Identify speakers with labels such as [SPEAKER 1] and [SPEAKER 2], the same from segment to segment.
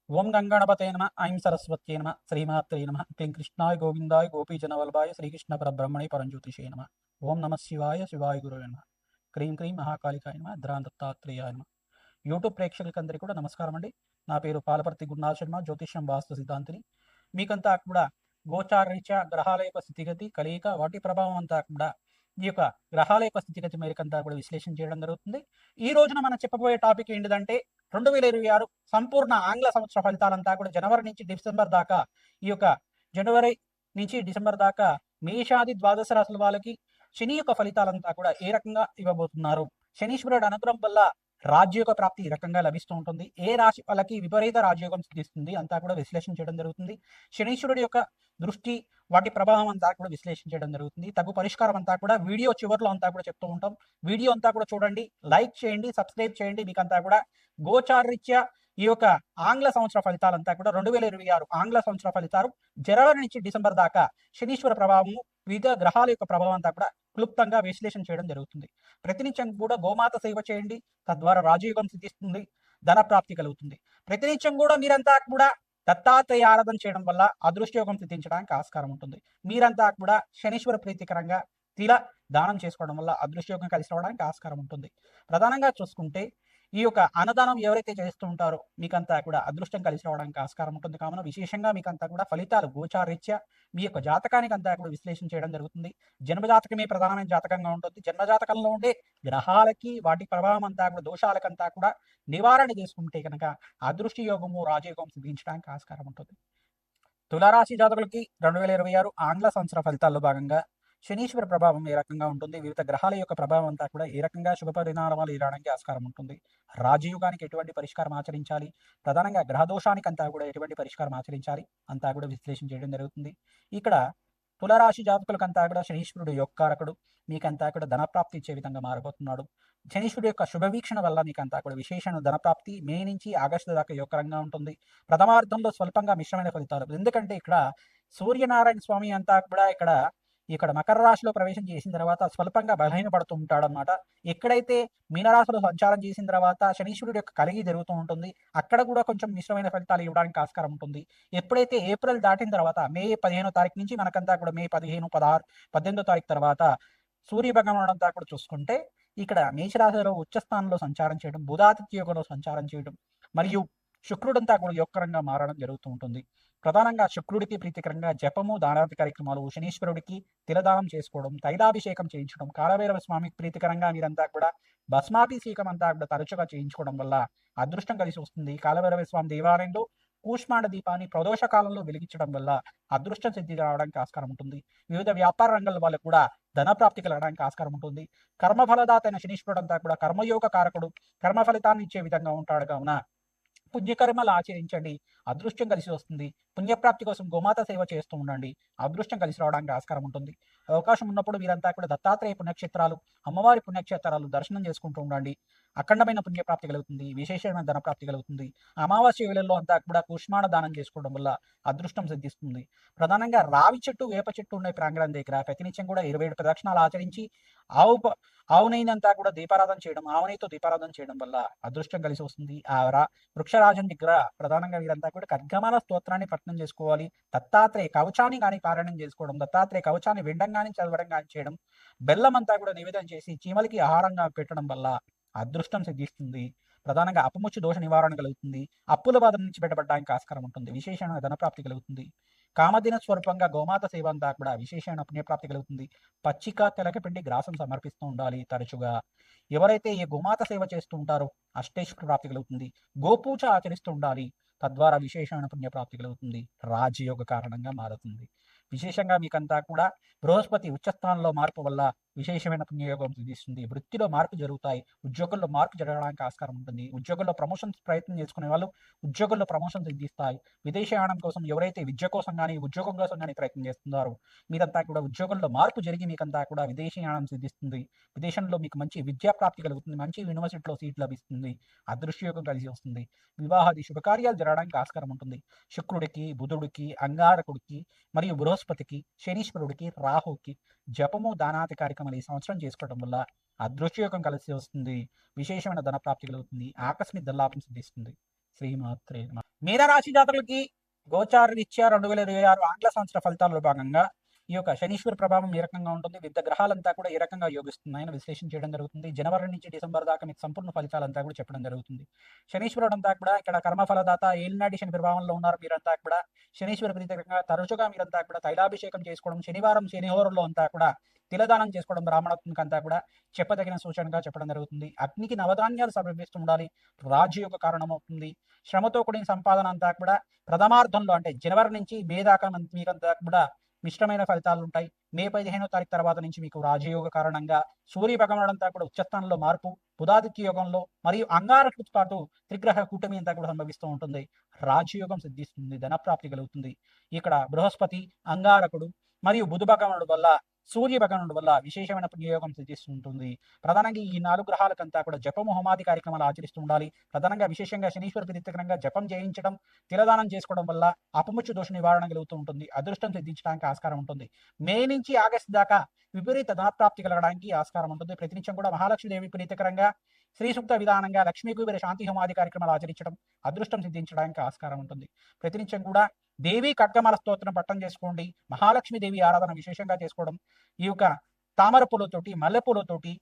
[SPEAKER 1] ఓం గంగణపతే నమ ఐం సరస్వత్యే నమ శ్రీమాత్రే నమ క్లీం కృష్ణాయ గోవిందాయ గోపీజనవల్లభాయ శ్రీకృష్ణ పరబ్రహ్మణే పరంజ్యోతిషే నమ ఓం నమ శివాయ శివాయ గురువే నమ క్రీం క్రీం మహాకాళికాయ నమ ద్రాందత్తాత్రేయాయ నమ. యూట్యూబ్ ప్రేక్షకులందరికీ కూడా నమస్కారం అండి. నా పేరు పాలపర్తి గురునాథ శర్మ, జ్యోతిష్యం వాస్తు సిద్ధాంతిని. మీకంతా కూడా గోచారరీత్యా గ్రహాల యొక్క స్థితిగతి కలయిక వాటి ప్రభావం అంతా కూడా ఈ యొక్క గ్రహాల యొక్క స్థితిగతి మేరకంతా కూడా విశ్లేషణ చేయడం జరుగుతుంది. ఈ రోజున మనం చెప్పబోయే టాపిక్ ఏంటిదంటే 2026 సంపూర్ణ ఆంగ్ల సంవత్సర ఫలితాలంతా కూడా జనవరి నుంచి డిసెంబర్ దాకా, ఈ యొక్క జనవరి నుంచి డిసెంబర్ దాకా మేషాది ద్వాదశ రాశుల వాళ్ళకి శని యొక్క ఫలితాలంతా కూడా ఏ రకంగా ఇవ్వబోతున్నారు, శనీశ్వరుడు అనుగ్రహం వల్ల రాజ్యోగ ప్రాప్తి ఈ రకంగా లభిస్తూ ఉంటుంది, ఏ రాశి వాళ్ళకి విపరీత రాజయోగం సిద్ధిస్తుంది అంతా కూడా విశ్లేషణ చేయడం జరుగుతుంది. శనీశ్వరుడి యొక్క దృష్టి వాటి ప్రభావం అంతా కూడా విశ్లేషణ చేయడం జరుగుతుంది. తగు పరిష్కారం అంతా కూడా వీడియో చివరిలో అంతా కూడా చెప్తూ ఉంటాం. వీడియో అంతా కూడా చూడండి, లైక్ చేయండి, సబ్స్క్రైబ్ చేయండి. మీకంతా కూడా గోచారరీత్యా ఈ యొక్క ఆంగ్ల సంవత్సర ఫలితాలంతా కూడా 2026 ఆంగ్ల సంవత్సర ఫలితాలు జనవరి నుంచి డిసెంబర్ దాకా శనీశ్వర ప్రభావము వివిధ గ్రహాల యొక్క ప్రభావం అంతా కూడా క్లుప్తంగా విశ్లేషణ చేయడం జరుగుతుంది. ప్రతినిత్యం కూడా గోమాత సేవ చేయండి, తద్వారా రాజయోగం సిద్ధిస్తుంది, ధన ప్రాప్తి కలుగుతుంది. ప్రతినిత్యం కూడా మీరంతా కూడా దత్తాత్రేయ ఆరాధన చేయడం వల్ల అదృష్టయోగం సిద్ధించడానికి ఆస్కారం ఉంటుంది. మీరంతా కూడా శనీశ్వర ప్రీతికరంగా తిల దానం చేసుకోవడం వల్ల అదృష్టయోగం కలిసి రావడానికి ఆస్కారం ఉంటుంది. ప్రధానంగా చూసుకుంటే ఈ యొక్క అన్నదానం ఎవరైతే చేస్తూ ఉంటారో మీకంతా కూడా అదృష్టం కలిసి రావడానికి ఆస్కారం ఉంటుంది. కావున విశేషంగా మీకంతా కూడా ఫలితాలు గోచారీత్యా మీ యొక్క జాతకానికి అంతా కూడా విశ్లేషణ చేయడం జరుగుతుంది. జన్మజాతకమే ప్రధానమైన జాతకంగా ఉంటుంది. జన్మజాతకంలో ఉండే గ్రహాలకి వాటి ప్రభావం అంతా కూడా దోషాలకంతా కూడా నివారణ చేసుకుంటే కనుక అదృష్ట యోగము రాజయోగం సిద్ధించడానికి ఆస్కారం ఉంటుంది. తులారాశి జాతకులకి 2026 ఆంగ్ల సంవత్సర ఫలితాల్లో భాగంగా శనీశ్వర ప్రభావం ఏ రకంగా ఉంటుంది, వివిధ గ్రహాల యొక్క ప్రభావం అంతా కూడా ఏ రకంగా శుభ పరిణామాలు ఇవ్వడానికి ఆస్కారం ఉంటుంది, రాజయోగానికి ఎటువంటి పరిష్కారం ఆచరించాలి, ప్రధానంగా గ్రహదోషానికి అంతా కూడా ఎటువంటి పరిష్కారం ఆచరించాలి అంతా కూడా విశ్లేషణ చేయడం జరుగుతుంది. ఇక్కడ తులరాశి జాతకులకంతా కూడా శనీశ్వరుడు యొక్కారకుడు, మీకంతా కూడా ధనప్రాప్తి ఇచ్చే విధంగా మారబోతున్నాడు. శనీశ్వరుడు యొక్క శుభవీక్షణ వల్ల మీకంతా కూడా విశేషణ ధనప్రాప్తి మే నుంచి ఆగస్టు దాకా యొక్కరంగా ఉంటుంది. ప్రథమార్థంలో స్వల్పంగా మిశ్రమైన ఫలితాలు, ఎందుకంటే ఇక్కడ సూర్యనారాయణ స్వామి అంతా కూడా ఇక్కడ మకర రాశిలో ప్రవేశం చేసిన తర్వాత స్వల్పంగా బలహీనపడుతూ ఉంటాడనమాట. ఎక్కడైతే మీనరాశిలో సంచారం చేసిన తర్వాత శనీశ్వరుడు యొక్క కలిగి జరుగుతూ ఉంటుంది, అక్కడ కూడా కొంచెం మిశ్రమైన ఫలితాలు ఇవ్వడానికి ఆస్కారం ఉంటుంది. ఎప్పుడైతే ఏప్రిల్ దాటిన తర్వాత మే 15వ తారీఖు నుంచి మనకంతా కూడా మే 15, 16, 18వ తారీఖు తర్వాత సూర్య భగవానుడు అంతా కూడా చూసుకుంటే ఇక్కడ మేషరాశిలో ఉచ్చస్థానంలో సంచారం చేయడం, బుధాదిత్య యోగంలో సంచారం చేయడం మరియు శుక్రుడంతా కూడా యొక్కరంగా మారడం జరుగుతూ ఉంటుంది. ప్రధానంగా శుక్రుడికి ప్రీతికరంగా జపము దానాది కార్యక్రమాలు, శనీశ్వరుడికి తిలదానం చేసుకోవడం, తైలాభిషేకం చేయించడం, కాలభైరవ స్వామికి ప్రీతికరంగా మీరంతా కూడా భస్మాభిషేకం అంతా కూడా తరచుగా చేయించుకోవడం వల్ల అదృష్టం కలిసి వస్తుంది. కాలభైరవ స్వామి దేవాలయంలో కూష్మాండ దీపాన్ని ప్రదోష కాలంలో వెలిగించడం వల్ల అదృష్టం సిద్ధి రావడానికి ఆస్కారం ఉంటుంది. వివిధ వ్యాపార రంగాల వాళ్ళకు కూడా ధన ప్రాప్తి కలగడానికి ఆస్కారం ఉంటుంది. కర్మఫలదాత అయిన శనీశ్వరుడు అంతా కూడా కర్మయోగ కారకుడు, కర్మ ఫలితాన్ని ఇచ్చే విధంగా ఉంటాడు. కావున పుణ్యకర్మలు ఆచరించండి, అదృష్టం కలిసి వస్తుంది. పుణ్యప్రాప్తి కోసం గోమాత సేవ చేస్తూ ఉండండి, అదృష్టం కలిసి రావడానికి ఆస్కారం ఉంటుంది. అవకాశం ఉన్నప్పుడు మీరంతా కూడా దత్తాత్రేయ పుణ్యక్షేత్రాలు, అమ్మవారి పుణ్యక్షేత్రాలు దర్శనం చేసుకుంటూ ఉండండి. అఖండమైన పుణ్యప్రాప్తి కలుగుతుంది, విశేషమైన ధనప్రాప్తి కలుగుతుంది. అమావాస్య వేళల్లో అంతా కూడా కూష్మాణ దానం చేసుకోవడం వల్ల అదృష్టం సిద్ధిస్తుంది. ప్రధానంగా రావి చెట్టు, వేప చెట్టు ఉన్న ప్రాంగణం దగ్గర ప్రతినిత్యం కూడా 27 ప్రదక్షిణాలు ఆచరించి ఆవునైనంతా కూడా దీపారాధన చేయడం, ఆవునైతో దీపారాధన చేయడం వల్ల అదృష్టం కలిసి వస్తుంది. వృక్షరాజన్ దగ్గర ప్రధానంగా వీరంతా కూడా ఖడ్గమాల స్తోత్రాన్ని పఠనం చేసుకోవాలి. దత్తాత్రేయ కవచాన్ని కానీ పారాయణం చేసుకోవడం, దత్తాత్రేయ కవచాన్ని వినడం కానీ చదవడం కానీ చేయడం, బెల్లం అంతా కూడా నివేదన చేసి చీమలకి ఆహారంగా పెట్టడం వల్ల అదృష్టం సిద్ధిస్తుంది. ప్రధానంగా అపముచ్చు దోష నివారణ కలుగుతుంది. అప్పుల బాధ నుంచి బయటపడడానికి ఆస్కారం ఉంటుంది. విశేషమైన ధనప్రాప్తి కలుగుతుంది. కామదిన స్వరూపంగా గోమాత సేవ అంతా కూడా విశేషమైన పుణ్యప్రాప్తి కలుగుతుంది. పచ్చిక తెలకపిండి గ్రాసం సమర్పిస్తూ ఉండాలి తరచుగా. ఎవరైతే ఈ గోమాత సేవ చేస్తూ ఉంటారో అష్టైశ్వర ప్రాప్తి కలుగుతుంది. గోపూజ ఆచరిస్తూ ఉండాలి, తద్వారా విశేషమైన పుణ్యప్రాప్తి కలుగుతుంది, రాజయోగ కారణంగా మారుతుంది. విశేషంగా మీకంతా కూడా బృహస్పతి ఉచ్చస్థానంలో మార్పు వల్ల విశేషమైన పుణ్యయోగం సిద్ధిస్తుంది. వృత్తిలో మార్పు జరుగుతాయి, ఉద్యోగంలో మార్పు జరగడానికి ఆస్కారం ఉంటుంది. ఉద్యోగంలో ప్రమోషన్స్ ప్రయత్నం చేసుకునే వాళ్ళు ఉద్యోగంలో ప్రమోషన్ సిద్ధిస్తాయి. విదేశయానం కోసం ఎవరైతే విద్య కోసం కానీ ఉద్యోగం కోసం కానీ ప్రయత్నం చేస్తున్నారో మీరంతా కూడా ఉద్యోగంలో మార్పు జరిగి మీకంతా కూడా విదేశయానం సిద్ధిస్తుంది. విదేశంలో మీకు మంచి విద్యా ప్రాప్తి కలుగుతుంది, మంచి యూనివర్సిటీలో సీట్ లభిస్తుంది, అదృష్టయోగం కలిసి వస్తుంది. వివాహాది శుభకార్యాలు జరగడానికి ఆస్కారం ఉంటుంది. శుక్రుడికి, బుధుడికి, అంగారకుడికి మరియు బృహస్పతికి, శనీశ్వరుడికి, రాహుకి జపము దానాది కార్యక్రమాలు ఈ సంవత్సరం చేసుకోవడం వల్ల అదృష్టయోగం కలిసి వస్తుంది. విశేషమైన ధన ప్రాప్తి కలుగుతుంది, ఆకస్మిక ధనలాభం సిద్ధిస్తుంది. శ్రీమాత్రే నమః. మీనరాశి జాతకులకి గోచార రీత్యా 2026 ఆంగ్ల సంవత్సర ఫలితాల్లో భాగంగా ఈ యొక్క శనీశ్వర ప్రభావం ఏ రకంగా ఉంటుంది, వివిధ గ్రహాలంతా కూడా ఏ రకంగా యోగిస్తున్నాయని విశ్లేషణ చేయడం జరుగుతుంది. జనవరి నుంచి డిసెంబర్ దాకా మీకు సంపూర్ణ ఫలితాలంతా కూడా చెప్పడం జరుగుతుంది. శనీశ్వరుడు అంతా కూడా ఇక్కడ కర్మఫలదాత ఏలినాటి శని ప్రభావంలో ఉన్నారు. మీరంతా కూడా శనీశ్వర ప్రీతికరంగా తరచుగా మీరంతా కూడా తైలాభిషేకం చేసుకోవడం, శనివారం శనిహోరంలో అంతా కూడా తిలదానం చేసుకోవడం బ్రాహ్మణత్వానికి అంతా కూడా చెప్పదగిన సూచనగా చెప్పడం జరుగుతుంది. అగ్నికి నవధాన్యాలు సమర్పిస్తూ ఉండాలి. రాజయోగ కారణమవుతుంది. శ్రమతో కూడిన సంపాదన అంతా కూడా ప్రథమార్థంలో అంటే జనవరి నుంచి మే దాకా మీకంతా కూడా మిశ్రమైన ఫలితాలు ఉంటాయి. మే 15వ తారీఖు తర్వాత నుంచి మీకు రాజయోగ కారణంగా సూర్య భగవానుడంతా కూడా ఉచ్చస్థానంలో మార్పు, బుధాదిత్య యోగంలో మరియు అంగారకుతో పాటు త్రిగ్రహ కూటమి అంతా కూడా సంభవిస్తూ ఉంటుంది. రాజయోగం సిద్ధిస్తుంది, ధనప్రాప్తి కలుగుతుంది. ఇక్కడ బృహస్పతి, అంగారకుడు మరియు బుధ భగవానుడు వల్ల, సూర్య భగవానుడు వల్ల విశేషమైన పుణ్యయోగం సిద్ధిస్తుంటుంది. ప్రధానంగా ఈ 4 గ్రహాలకంతా కూడా జపము హోమాది కార్యక్రమాలు ఆచరిస్తూ ఉండాలి. ప్రధానంగా విశేషంగా శనీశ్వర ప్రీతికరంగా జపం చేయించడం, తిలదానం చేసుకోవడం వల్ల అపముచ్చు దోష నివారణ కలుగుతూ ఉంటుంది. అదృష్టం సిద్ధించడానికి ఆస్కారం ఉంటుంది. మే నుంచి ఆగస్టు దాకా విపరీత ధనప్రాప్తి కలగడానికి ఆస్కారం ఉంటుంది. ప్రతినిత్యం కూడా మహాలక్ష్మీదేవి ప్రీతికరంగా శ్రీ సూక్త విధానంగా లక్ష్మీ కుబేర శాంతి హోమాది కార్యక్రమాలు ఆచరించడం అదృష్టం సిద్ధించడానికి ఆస్కారం ఉంటుంది. ప్రతినిత్యం కూడా దేవి ఖడ్గమాల స్తోత్రం పట్టం చేసుకోండి. మహాలక్ష్మీదేవి ఆరాధన విశేషంగా చేసుకోవడం, ఈ యొక్క తామర పూలతోటి, మల్లె పూలతోటి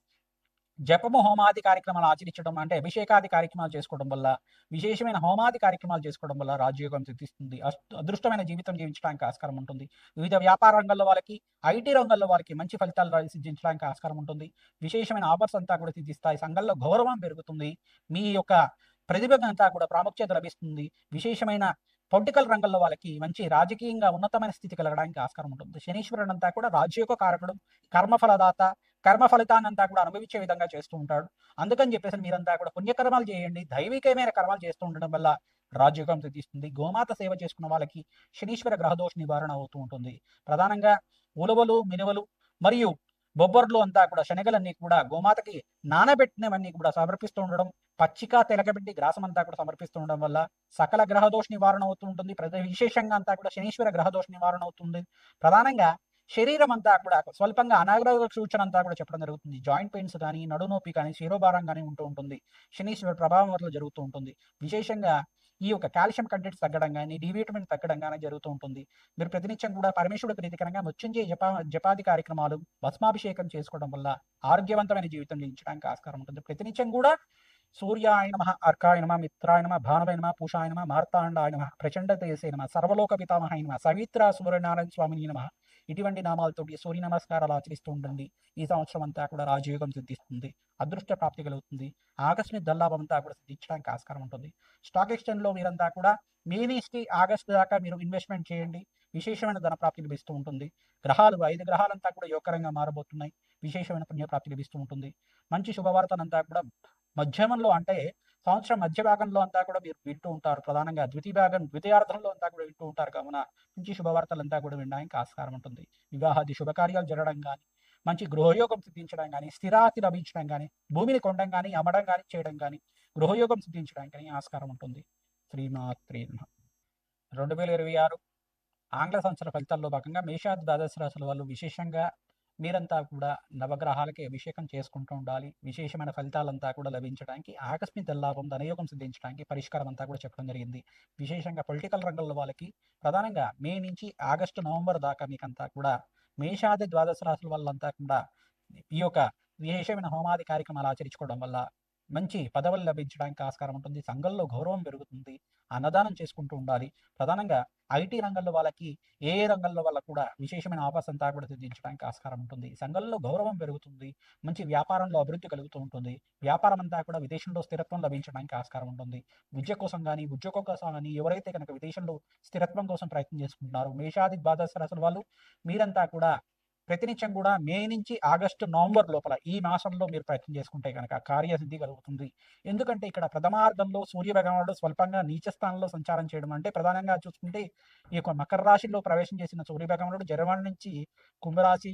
[SPEAKER 1] జపము హోమాది కార్యక్రమాలు ఆచరించడం అంటే అభిషేకాది కార్యక్రమాలు చేసుకోవడం వల్ల, విశేషమైన హోమాది కార్యక్రమాలు చేసుకోవడం వల్ల రాజయోగం సిద్ధిస్తుంది. అదృష్టమైన జీవితం జీవించడానికి ఆస్కారం ఉంటుంది. వివిధ వ్యాపార రంగంలో వాళ్ళకి, ఐటీ రంగంలో వారికి మంచి ఫలితాలు సిద్ధించడానికి ఆస్కారం ఉంటుంది. విశేషమైన ఆఫర్స్ అంతా కూడా సిద్ధిస్తాయి. సంఘంలో గౌరవం పెరుగుతుంది. మీ యొక్క ప్రతిభ అంతా కూడా ప్రాముఖ్యత లభిస్తుంది. విశేషమైన పొలిటికల్ రంగంలో వాళ్ళకి మంచి రాజకీయంగా ఉన్నతమైన స్థితి కలగడానికి ఆస్కారం ఉంటుంది. శనీశ్వరుడు అంతా కూడా రాజయోగ కారకుడు, కర్మఫలదాత, కర్మ ఫలితాన్ని అంతా కూడా అనుభవించే విధంగా చేస్తూ ఉంటాడు. అందుకని చెప్పేసి మీరంతా కూడా పుణ్యకర్మాలు చేయండి. దైవికమైన కర్మాలు చేస్తూ ఉండడం వల్ల రాజయోగం సిద్ధిస్తుంది. గోమాత సేవ చేసుకున్న వాళ్ళకి శనీశ్వర గ్రహదోష నివారణ అవుతూ ఉంటుంది. ప్రధానంగా ఉలవలు, మినువలు మరియు బొబ్బర్లు అంతా కూడా శనగలన్నీ కూడా గోమాతకి నానబెట్టినవన్నీ కూడా సమర్పిస్తూ ఉండడం, పచ్చిక తెలకబెట్టి గ్రాసం అంతా కూడా సమర్పిస్తూ ఉండడం వల్ల సకల గ్రహదోష నివారణ అవుతూ ఉంటుంది. విశేషంగా అంతా కూడా శనీశ్వర గ్రహదోష నివారణ అవుతుంది. ప్రధానంగా శరీరం అంతా కూడా స్వల్పంగా అనారోగ్య సూచన అంతా కూడా చెప్పడం జరుగుతుంది. జాయింట్ పెయిన్స్ కానీ, నడునొప్పి కానీ, శిరోభారం కానీ ఉంటూ ఉంటుంది. శనీశ్వర ప్రభావం వల్ల జరుగుతూ ఉంటుంది. విశేషంగా ఈ యొక్క కాల్షియం కంటెంట్స్ తగ్గడం కానీ, డి విటమిన్ తగ్గడం కానీ జరుగుతూ ఉంటుంది. మీరు ప్రతినిత్యం కూడా పరమేశ్వరుడు ప్రీతికరంగా మృత్యుంజయ జపాది కార్యక్రమాలు, భస్మాభిషేకం చేసుకోవడం వల్ల ఆరోగ్యవంతమైన జీవితం జీవించడానికి ఆస్కారం ఉంటుంది. ప్రతినిత్యం కూడా సూర్యాయ నమః, అర్కాయ నమః, మిత్రాయ నమః, భానవే నమః, పూషాయ నమః, మార్తాండాయ నమః, ప్రచండ తేజసే నమః, సర్వలోక పితామహాయ నమః, సవిత్ర సూర్యనారాయణ స్వామిని నమః ఇటువంటి నామాలతోటి సూర్య నమస్కారాలు ఆచరిస్తూ ఉండండి. ఈ సంవత్సరం అంతా కూడా రాజయోగం సిద్ధిస్తుంది. అదృష్ట ప్రాప్తి కలుగుతుంది. ఆకస్మిక ధనలాభం అంతా కూడా సిద్ధించడానికి ఆస్కారం ఉంటుంది. స్టాక్ ఎక్స్చేంజ్ లో మీరంతా కూడా మే నుంచి ఆగస్టు దాకా మీరు ఇన్వెస్ట్మెంట్ చేయండి. విశేషమైన ధన ప్రాప్తి లభిస్తూ ఉంటుంది. గ్రహాలు 5 గ్రహాలంతా కూడా యోగకరంగా మారబోతున్నాయి. విశేషమైన పుణ్యప్రాప్తి లభిస్తూ ఉంటుంది. మంచి శుభవార్తనంతా కూడా మధ్యమంలో అంటే సంవత్సరం మధ్య భాగంలో అంతా కూడా మీరు వింటూ ఉంటారు. ప్రధానంగా ద్వితీయార్థంలో అంతా కూడా వింటూ ఉంటారు. కావున మంచి శుభవార్తలంతా కూడా వినడానికి ఆస్కారం ఉంటుంది. వివాహాది శుభకార్యాలు జరగడం కానీ, మంచి గృహయోగం సిద్ధించడం కానీ, స్థిరాతి లభించడం కానీ, భూమిని కొనడం కానీ, అమ్మడం కానీ చేయడం కానీ, గృహయోగం సిద్ధించడానికి కానీ ఆస్కారం ఉంటుంది. శ్రీమాత్రే నమః. 2026 ఆంగ్ల సంవత్సర ఫలితాల్లో భాగంగా మేషాది ద్వాదశ రాశుల వాళ్ళు విశేషంగా మీరంతా కూడా నవగ్రహాలకి అభిషేకం చేసుకుంటూ ఉండాలి. విశేషమైన ఫలితాలంతా కూడా లభించడానికి, ఆకస్మిక ధనలాభం, ధనయోగం సిద్ధించడానికి పరిష్కారం అంతా కూడా చెప్పడం జరిగింది. విశేషంగా పొలిటికల్ రంగంలో వాళ్ళకి ప్రధానంగా మే నుంచి ఆగస్టు, నవంబర్ దాకా మీకంతా కూడా మేషాది ద్వాదశ రాశుల వాళ్ళంతా కూడా ఈ యొక్క విశేషమైన హోమాది కార్యక్రమాలు ఆచరించుకోవడం వల్ల మంచి పదవులు లభించడానికి ఆస్కారం ఉంటుంది. సంఘంలో గౌరవం పెరుగుతుంది. అన్నదానం చేసుకుంటూ ఉండాలి. ప్రధానంగా ఐటీ రంగంలో వాళ్ళకి ఏ రంగంలో వాళ్ళకు కూడా విశేషమైన ఆఫర్స్ అంతా కూడా సిద్ధించడానికి ఆస్కారం ఉంటుంది. సంఘంలో గౌరవం పెరుగుతుంది. మంచి వ్యాపారంలో అభివృద్ధి కలుగుతూ ఉంటుంది. వ్యాపారం అంతా కూడా విదేశంలో స్థిరత్వం లభించడానికి ఆస్కారం ఉంటుంది. విద్య కోసం కానీ, ఉద్యోగం కోసం కానీ ఎవరైతే కనుక విదేశంలో స్థిరత్వం కోసం ప్రయత్నం చేసుకుంటున్నారో మేషాది ద్వాదశ రాశుల వాళ్ళు మీరంతా కూడా ప్రతినిత్యం కూడా మే నుంచి ఆగస్టు, నవంబర్ లోపల ఈ మాసంలో మీరు ప్రయత్నం చేసుకుంటే కనుక కార్యసిద్ధి కలుగుతుంది. ఎందుకంటే ఇక్కడ ప్రథమార్థంలో సూర్య భగవానుడు స్వల్పంగా నీచ స్థానంలో సంచారం చేయడం అంటే ప్రధానంగా చూసుకుంటే ఈ యొక్క మకర రాశిలో ప్రవేశం చేసిన సూర్య భగవానుడు జనవరి నుంచి కుంభరాశి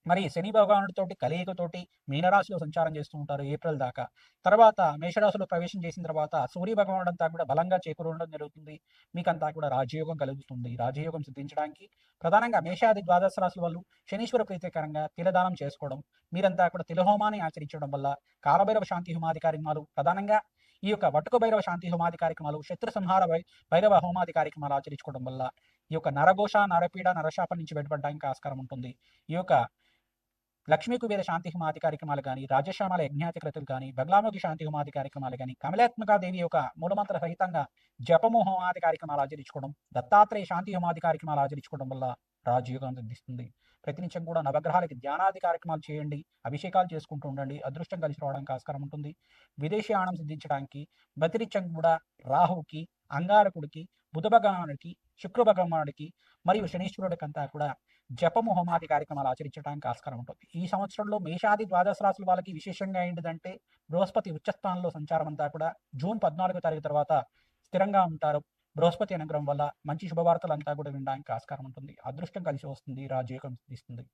[SPEAKER 1] మరి శని భగవానుడితోటి కలయికతోటి మీనరాశిలో సంచారం చేస్తూ ఉంటారు ఏప్రిల్ దాకా. తర్వాత మేషరాశిలో ప్రవేశం చేసిన తర్వాత సూర్య భగవానుడు అంతా కూడా బలంగా చేకూరడం జరుగుతుంది. మీకంతా కూడా రాజయోగం కలుగుతుంది. రాజయోగం సిద్ధించడానికి ప్రధానంగా మేషాది ద్వాదశ రాశుల వాళ్ళు శనీశ్వర ప్రీతికరంగా తిలదానం చేసుకోవడం, మీరంతా కూడా తిలహోమాన్ని ఆచరించడం వల్ల కాలభైరవ శాంతి హోమాది కార్యక్రమాలు ప్రధానంగా ఈ యొక్క వటుక భైరవ శాంతి హోమాది కార్యక్రమాలు, శత్రు సంహార భైరవ హోమాది కార్యక్రమాలు ఆచరించుకోవడం వల్ల ఈ యొక్క నరఘోష, నరపీడ, నరశాపం నుంచి బయటపడడానికి ఆస్కారం ఉంటుంది. ఈ యొక్క లక్ష్మీ కుబేర శాంతి హోమాది కార్యక్రమాలు కానీ, రాజశ్యామల యజ్ఞాతి క్రతులు కానీ, బగలాముఖి శాంతి హోమాది కార్యక్రమాలు కానీ, కమలాత్మక దేవి యొక్క మూలమంత్ర సహితంగా జపము హోమాది కార్యక్రమాలు ఆచరించుకోవడం, దత్తాత్రేయ శాంతి హోమాది కార్యక్రమాలు ఆచరించుకోవడం వల్ల రాజయోగం సిద్ధిస్తుంది. ప్రతినిత్యం కూడా నవగ్రహాలకి ధ్యానాది కార్యక్రమాలు చేయండి, అభిషేకాలు చేసుకుంటూ ఉండండి, అదృష్టం కలిసి రావడానికి ఆస్కారం ఉంటుంది. విదేశీయానం సిద్ధించడానికి ప్రతినిత్యం కూడా రాహుకి, అంగారకుడికి, బుధ భగవానుడికి, శుక్ర భగవానుడికి మరియు శనీశ్వరుడికంతా కూడా జపము హోమాది కార్యక్రమాలు ఆచరించడానికి ఆస్కారం ఉంటుంది. ఈ సంవత్సరంలో మేషాది ద్వాదశ రాశుల వాళ్ళకి విశేషంగా ఏంటిదంటే బృహస్పతి ఉచ్చస్థానంలో సంచారం అంతా కూడా జూన్ 14వ తారీఖు తర్వాత స్థిరంగా ఉంటారు. బృహస్పతి అనుగ్రహం వల్ల మంచి శుభవార్తలు అంతా కూడా వినడానికి ఆస్కారం ఉంటుంది. అదృష్టం కలిసి వస్తుంది, రాజయోగం సిద్ధిస్తుంది.